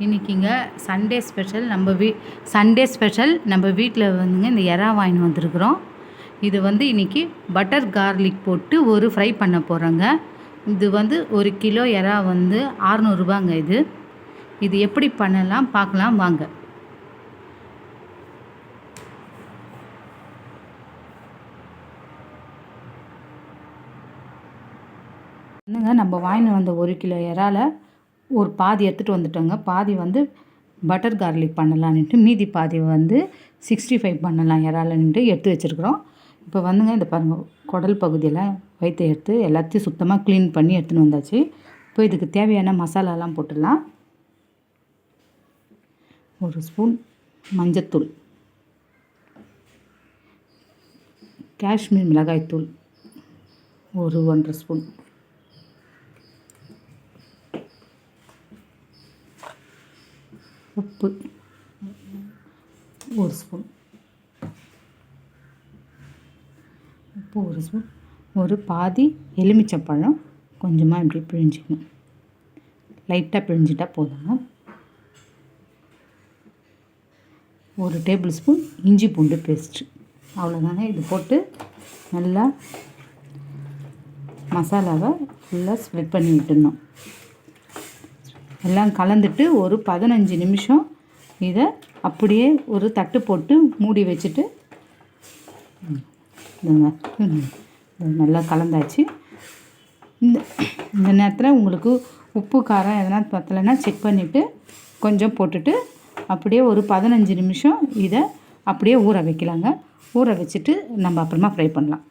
இன்றைக்கிங்க Sunday special நம்ம வீட்டில் வந்துங்க இந்த எறா வாங்கின்னு வந்திருக்கிறோம். இது வந்து இன்றைக்கி பட்டர் கார்லிக் போட்டு ஒரு ஃப்ரை பண்ண போகிறோங்க. இது வந்து 1 கிலோ எறா வந்து 600 ரூபாங்க. இது எப்படி பண்ணலாம் பார்க்கலாம் வாங்க. என்னங்க, நம்ம வாங்கின்னு வந்த 1 கிலோ இறால ஒரு பாதி எடுத்துகிட்டு வந்துட்டோங்க. பாதி வந்து பட்டர் கார்லிக் பண்ணலான்ட்டு, மீதி பாதி வந்து 65 பண்ணலாம் இறாலன்ட்டு எடுத்து வச்சுருக்குறோம். இப்போ வந்துங்க இந்த பாருங்கள், குடல் பகுதியெல்லாம் வயிற்று எடுத்து எல்லாத்தையும் சுத்தமாக க்ளீன் பண்ணி எடுத்துன்னு வந்தாச்சு. இப்போ இதுக்கு தேவையான மசாலாலாம் போட்டுடலாம். 1 ஸ்பூன் மஞ்சத்தூள், காஷ்மீர் மிளகாய்த்தூள் 1 ஸ்பூன், உப்பு 1 ஸ்பூன், ஒரு பாதி எலுமிச்சம்பழம் கொஞ்சமாக இப்படி பிழிஞ்சிக்கணும். லைட்டாக பிழிஞ்சிட்டா போதுங்க. 1 டேபிள் ஸ்பூன் இஞ்சி பூண்டு பேஸ்ட்டு. அவ்வளோதாங்க. இது போட்டு நல்லா மசாலாவை ஃபுல்லாக ஸ்ப்ரெட் பண்ணி விட்டுடணும். எல்லாம் கலந்துட்டு ஒரு 15 நிமிஷம் இதை அப்படியே ஒரு தட்டு போட்டு மூடி வச்சுட்டு நல்லா கலந்தாச்சு. இந்த நேரத்தில் உங்களுக்கு உப்பு காரம் எதனா பத்தலைன்னா செக் பண்ணிவிட்டு கொஞ்சம் போட்டுட்டு அப்படியே ஒரு 15 நிமிஷம் இதை அப்படியே ஊற வைக்கலாங்க. ஊற வச்சுட்டு நம்ம அப்புறமா ஃப்ரை பண்ணலாம்.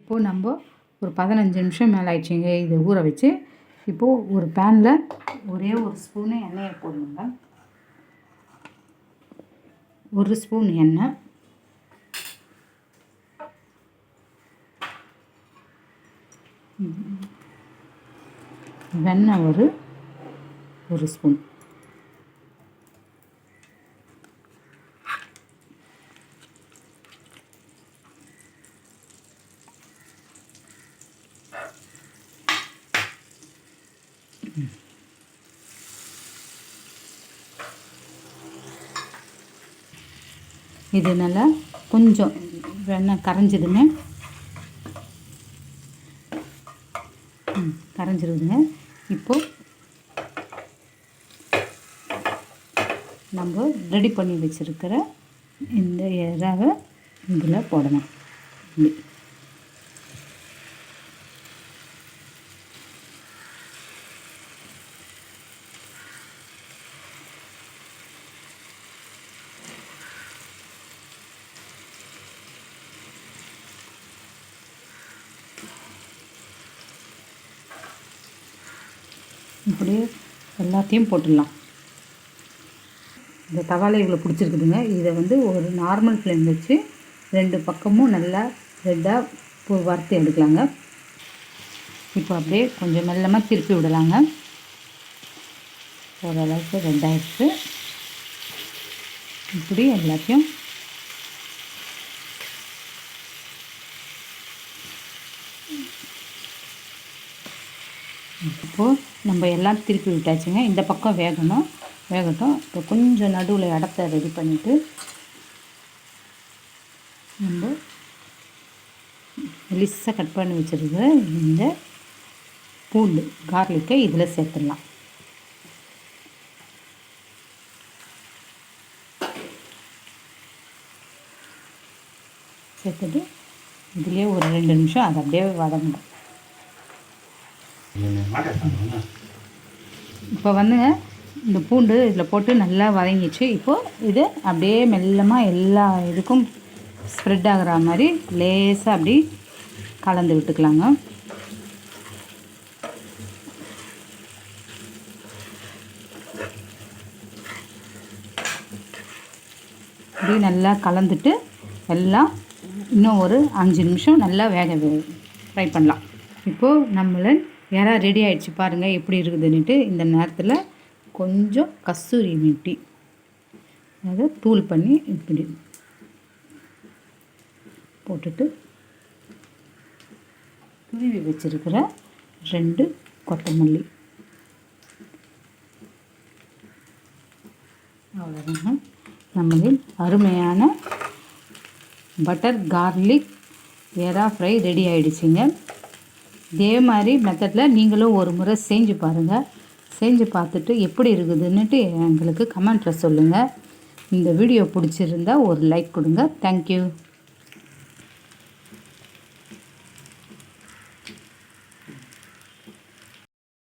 இப்போது நம்ம ஒரு 15 நிமிஷம் மேலே ஆயிடுச்சுங்க இதை ஊற வச்சு. இப்போது ஒரு பேனில் ஒரே 1 ஸ்பூனு எண்ணெயை போடணுங்க. 1 ஸ்பூன் எண்ணெய், வெண்ணெய் 1 ஸ்பூன், இது நல்லா கொஞ்சம் வெண்ணெய் கரைஞ்சிடுங்க. கரைஞ்சிருதுங்க. இப்போது நம்ம ரெடி பண்ணி வச்சுருக்கிற இந்த இறாவை இதில் போடணும். இப்படியே எல்லாத்தையும் போட்டுடலாம். இந்த தவாலை இவ்வளோ பிடிச்சிருக்குதுங்க. இதை வந்து ஒரு நார்மல் ஃப்ளேம் வச்சு 2 பக்கமும் நல்லா ரெட்டாக வறுத்து எடுக்கலாங்க. இப்போ அப்படியே கொஞ்சம் மெல்லமாக திருப்பி விடலாங்க. ஓரளவுக்கு ரெட்டாகிடுச்சு. இப்படி எல்லாத்தையும் இப்போது நம்ம எல்லாம் திருப்பி விட்டாச்சுங்க. இந்த பக்கம் வேகட்டும். இப்போ கொஞ்சம் நடுவில் இடத்த ரெடி பண்ணிவிட்டு நம்ம மெலிசாக கட் பண்ணி வச்சுருக்கிற இந்த பூண்டு கார்லிக்கை இதில் சேர்த்துடலாம். சேர்த்துட்டு இதுலேயே ஒரு 2 நிமிஷம் அதை அப்படியே வதங்கணும். இப்போ வந்துங்க இந்த பூண்டு இதில் போட்டு நல்லா வதங்கிச்சு. இப்போது இது அப்படியே மெல்லமாக எல்லா இதுக்கும் ஸ்ப்ரெட் ஆகிற மாதிரி லேசாக அப்படி கலந்து விட்டுக்கலாங்க. அப்படி நல்லா கலந்துட்டு எல்லாம் இன்னும் ஒரு 5 நிமிஷம் நல்லா ஃப்ரை பண்ணலாம். இப்போது நம்மள எறா ரெடி ஆகிடுச்சு பாருங்கள் எப்படி இருக்குதுன்னுட்டு. இந்த நேரத்தில் கொஞ்சம் கஸ்தூரி மெட்டி அதை தூள் பண்ணி இப்படி போட்டுட்டு துருவி வச்சுருக்கிற 2 கொத்தமல்லி அவ்வளோதாங்க, நம்மளின் அருமையான பட்டர் கார்லிக் எறா ஃப்ரை ரெடி ஆகிடுச்சிங்க. இதே மாதிரி மெத்தடில் நீங்களும் ஒரு முறை செஞ்சு பாருங்கள். செஞ்சு பார்த்துட்டு எப்படி இருக்குதுன்னுட்டு எங்களுக்கு கமெண்ட்டில் சொல்லுங்கள். இந்த வீடியோ பிடிச்சிருந்தா ஒரு லைக் கொடுங்க. தேங்க்யூ.